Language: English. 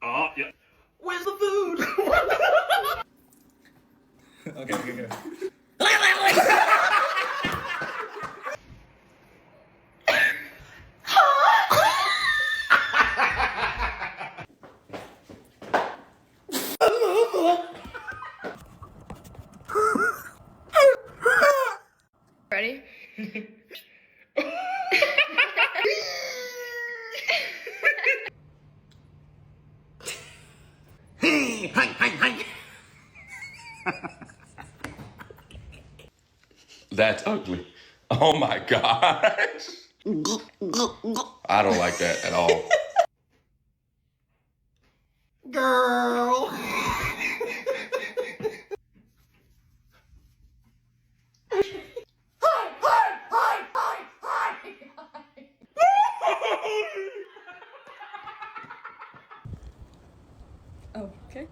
Oh, yeah. Where's the food? Okay. Ready? That's ugly. Oh my gosh. I don't like that at all. Girl. Oh, okay.